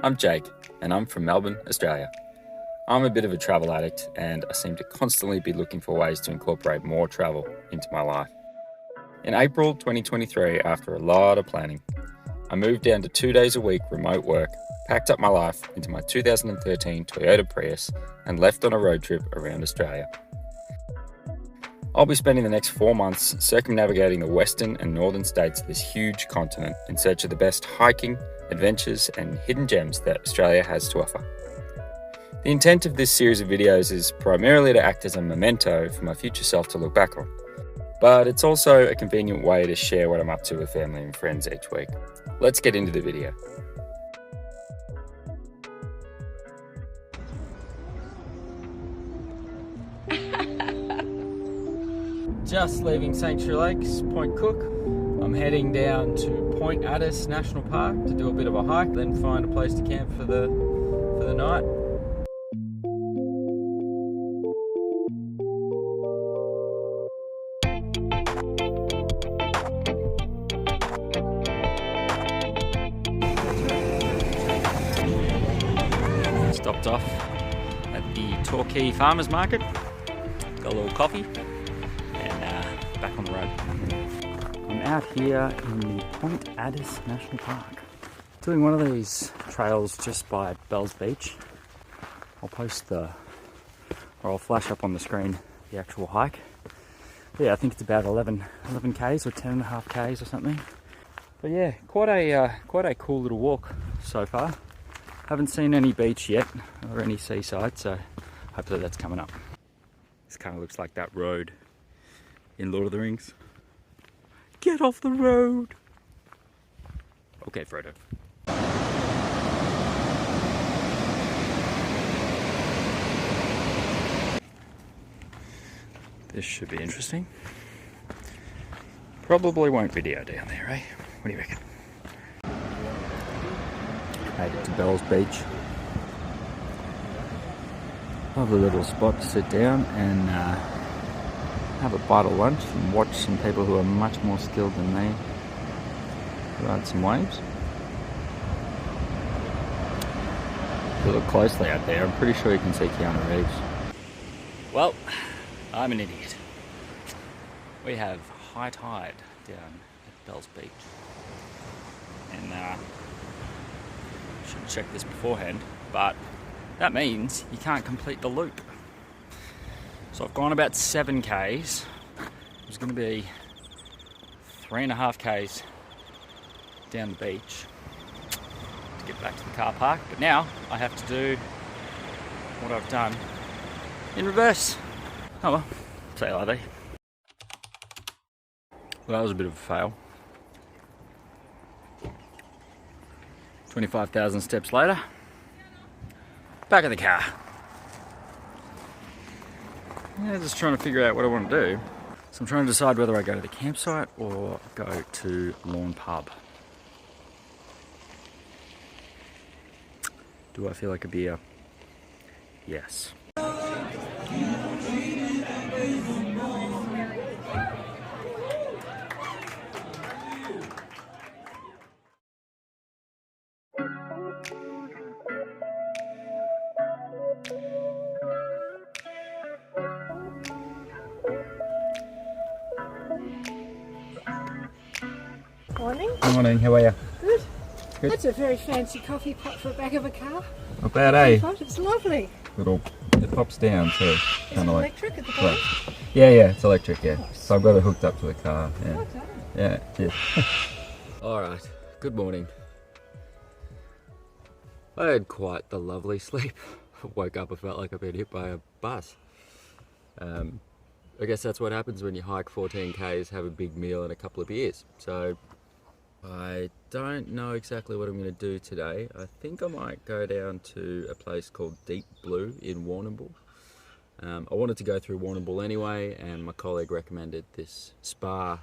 I'm Jake, and I'm from Melbourne, Australia. I'm a bit of a travel addict, and I seem to constantly be looking for ways to incorporate more travel into my life. In April 2023, after a lot of planning, I moved down to 2 days a week remote work, packed up my life into my 2013 Toyota Prius, and left on a road trip around Australia. I'll be spending the next 4 months circumnavigating the western and northern states of this huge continent in search of the best hiking, adventures, and hidden gems that Australia has to offer. The intent of this series of videos is primarily to act as a memento for my future self to look back on, but it's also a convenient way to share what I'm up to with family and friends each week. Let's get into the video. Just leaving Sanctuary Lakes, Point Cook. I'm heading down to Point Addis National Park to do a bit of a hike, then find a place to camp for the night. Stopped off at the Torquay Farmers Market, got a little coffee, and back on the road. I'm out here in the Point Addis National Park, doing one of these trails just by Bells Beach. I'll I'll flash up on the screen the actual hike. But yeah, I think it's about 11 k's or 10.5 k's or something. But yeah, quite a cool little walk so far. Haven't seen any beach yet or any seaside, so hopefully that's coming up. This kind of looks like that road in Lord of the Rings. Get off the road! Okay, Frodo. This should be interesting. Probably won't video down there, eh? What do you reckon? Made it to Bells Beach. Lovely little spot to sit down and have a bite of lunch and watch some people who are much more skilled than me ride some waves. If you look closely out there, I'm pretty sure you can see Keanu Reeves. Well, I'm an idiot. We have high tide down at Bells Beach. And should have checked this beforehand, but that means you can't complete the loop. So I've gone about 7 k's. There's going to be 3.5 k's down the beach to get back to the car park. But now I have to do what I've done in reverse. Oh well, say hello there. Well, that was a bit of a fail. 25,000 steps later, back in the car. Yeah, just trying to figure out what I want to do. So I'm trying to decide whether I go to the campsite or go to Lorne pub. Do I feel like a beer? Yes. Morning. Morning, how are you? Good. Good. That's a very fancy coffee pot for the back of a car. Not bad, eh? It's lovely. It pops down too. Is it Kinda like, electric at the bottom? yeah, it's electric, yeah. So I've got it hooked up to the car. Yeah. Well done. Yeah. Alright, good morning. I had quite the lovely sleep. Woke up, I felt like I'd been hit by a bus. I guess that's what happens when you hike 14 k's, have a big meal and a couple of beers. So I don't know exactly what I'm going to do today. I think I might go down to a place called Deep Blue in Warnambool. I wanted to go through Warnambool anyway, and my colleague recommended this spa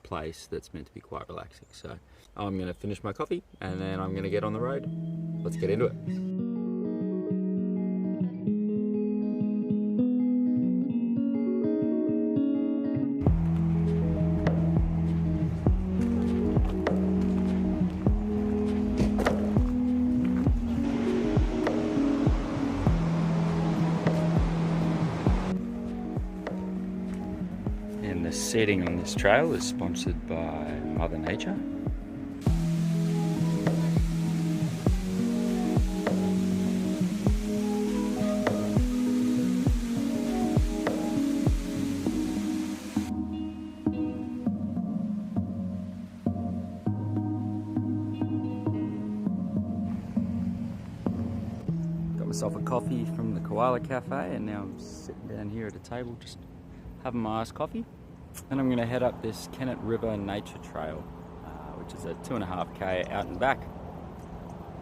place that's meant to be quite relaxing. So I'm going to finish my coffee and then I'm going to get on the road. Let's get into it. seating on this trail is sponsored by Mother Nature. Got myself a coffee from the Koala Cafe, and now I'm sitting down here at a table just having my iced coffee. And I'm going to head up this Kennett River Nature Trail, which is a 2.5k out and back.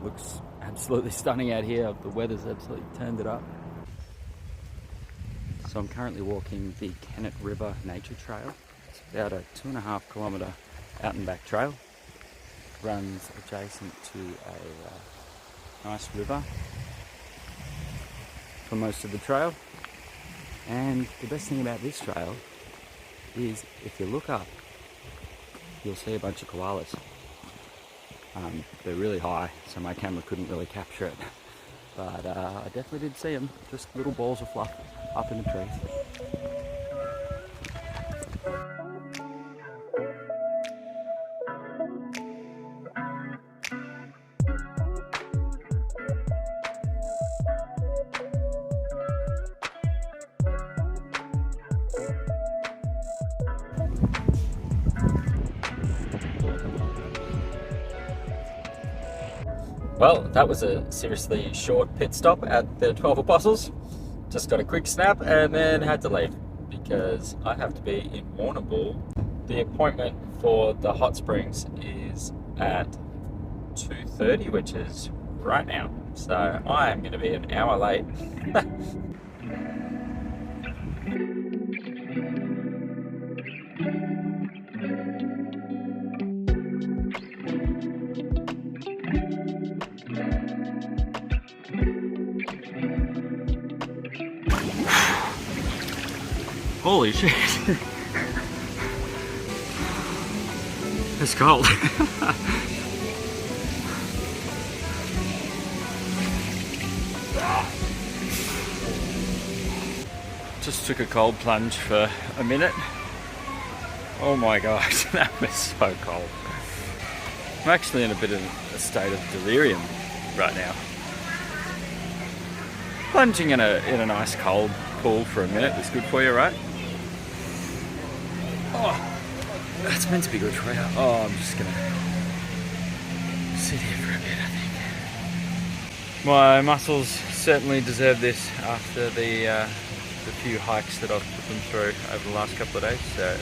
Looks absolutely stunning out here. The weather's absolutely turned it up. So I'm currently walking the Kennett River Nature Trail. It's about a 2.5 kilometre out and back trail. Runs adjacent to a nice river for most of the trail. And the best thing about this trail is if you look up, you'll see a bunch of koalas. They're really high, so my camera couldn't really capture it. But I definitely did see them, just little balls of fluff up in the trees. Well, that was a seriously short pit stop at the 12 Apostles. Just got a quick snap and then had to leave because I have to be in Warnambool. The appointment for the hot springs is at 2:30, which is right now. So I am going to be an hour late. Holy shit. It's cold. Just took a cold plunge for a minute. Oh my gosh, that was so cold. I'm actually in a bit of a state of delirium right now. Plunging in a nice cold pool for a minute is good for you, right? Oh, that's meant to be good for you. Oh, I'm just gonna sit here for a bit, I think. My muscles certainly deserve this after the few hikes that I've put them through over the last couple of days. So,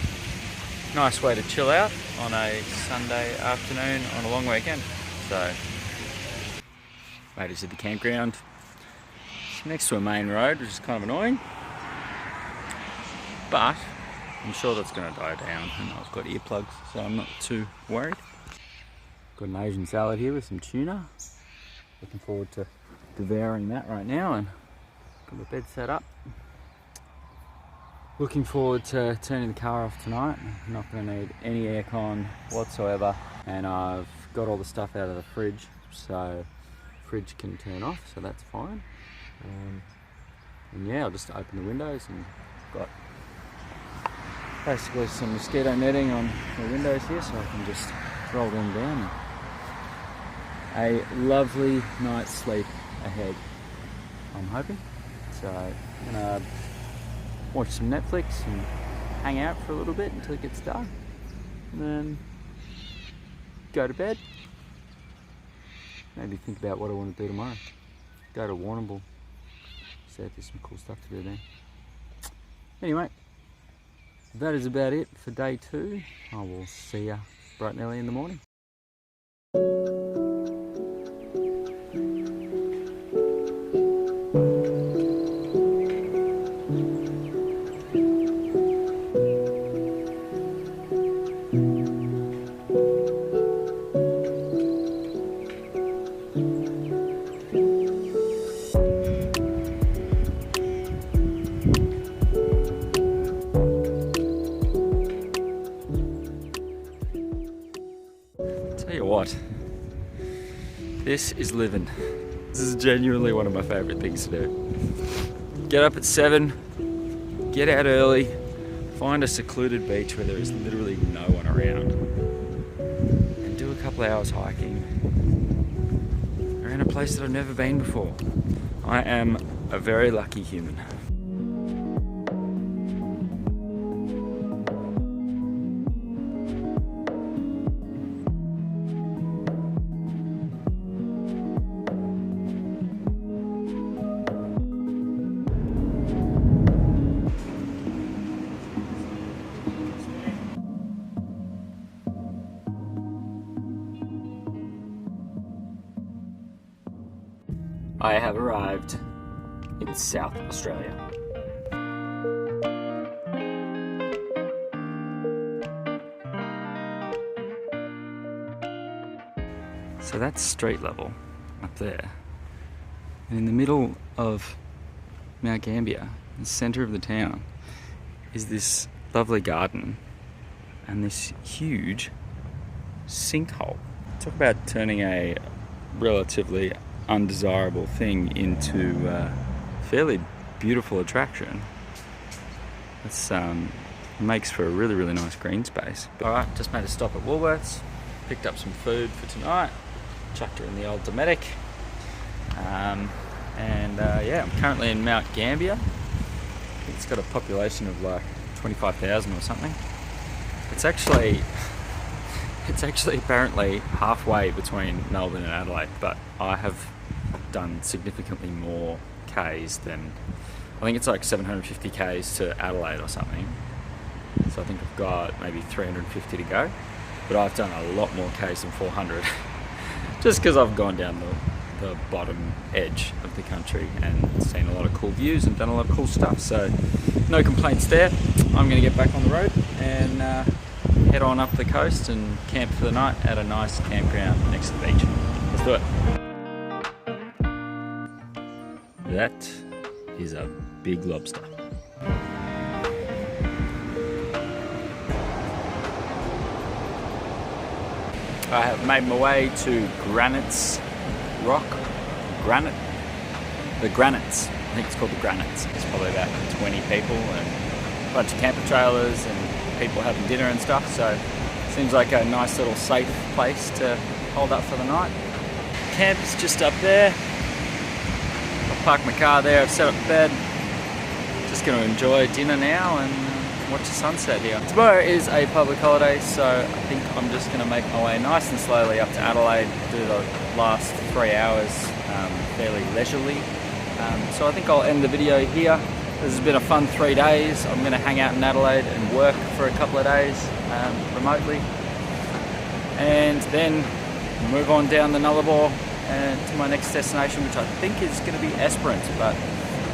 nice way to chill out on a Sunday afternoon on a long weekend. So, made it to the campground. It's next to a main road, which is kind of annoying. But I'm sure that's going to die down, and I've got earplugs, so I'm not too worried. Got an Asian salad here with some tuna. Looking forward to devouring that right now, and got my bed set up. Looking forward to turning the car off tonight. I'm not going to need any aircon whatsoever, and I've got all the stuff out of the fridge, so the fridge can turn off, so that's fine. And yeah, I'll just open the windows and got basically some mosquito netting on the windows here, so I can just roll them down. A lovely night's sleep ahead, I'm hoping. So I'm gonna watch some Netflix and hang out for a little bit until it gets dark, and then go to bed. Maybe think about what I want to do tomorrow. Go to Warnambool. So there's some cool stuff to do there. Anyway, that is about it for day 2. I will see you bright and early in the morning. What? This is living. This is genuinely one of my favourite things to do. Get up at 7, get out early, find a secluded beach where there is literally no one around, and do a couple of hours hiking around a place that I've never been before. I am a very lucky human. I have arrived in South Australia. So that's street level up there. And in the middle of Mount Gambier, the centre of the town, is this lovely garden and this huge sinkhole. Talk about turning a relatively undesirable thing into a fairly beautiful attraction. It's makes for a really, really nice green space. Alright, just made a stop at Woolworths, picked up some food for tonight, chucked her in the old Dometic, yeah, I'm currently in Mount Gambier. I think it's got a population of like 25,000 or something. It's actually apparently halfway between Melbourne and Adelaide, but I have done significantly more Ks than, I think it's like 750 Ks to Adelaide or something. So I think I've got maybe 350 to go, but I've done a lot more Ks than 400 just because I've gone down the bottom edge of the country and seen a lot of cool views and done a lot of cool stuff. So no complaints there. I'm going to get back on the road and head on up the coast and camp for the night at a nice campground next to the beach. Let's do it. That is a big lobster. I have made my way to Granites Rock. The Granites. I think it's called the Granites. It's probably about 20 people and a bunch of camper trailers and people having dinner and stuff, so seems like a nice little safe place to hold up for the night. Camp is just up there. I've parked my car there, I've set up bed. Just going to enjoy dinner now and watch the sunset here. Tomorrow is a public holiday, so I think I'm just going to make my way nice and slowly up to Adelaide, do the last 3 hours fairly leisurely. So I think I'll end the video here. This has been a fun 3 days. I'm going to hang out in Adelaide and work for a couple of days remotely, and then move on down the Nullarbor to my next destination, which I think is going to be Esperance, but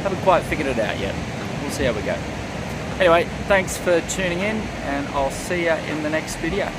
haven't quite figured it out yet. We'll see how we go. Anyway, thanks for tuning in, and I'll see you in the next video.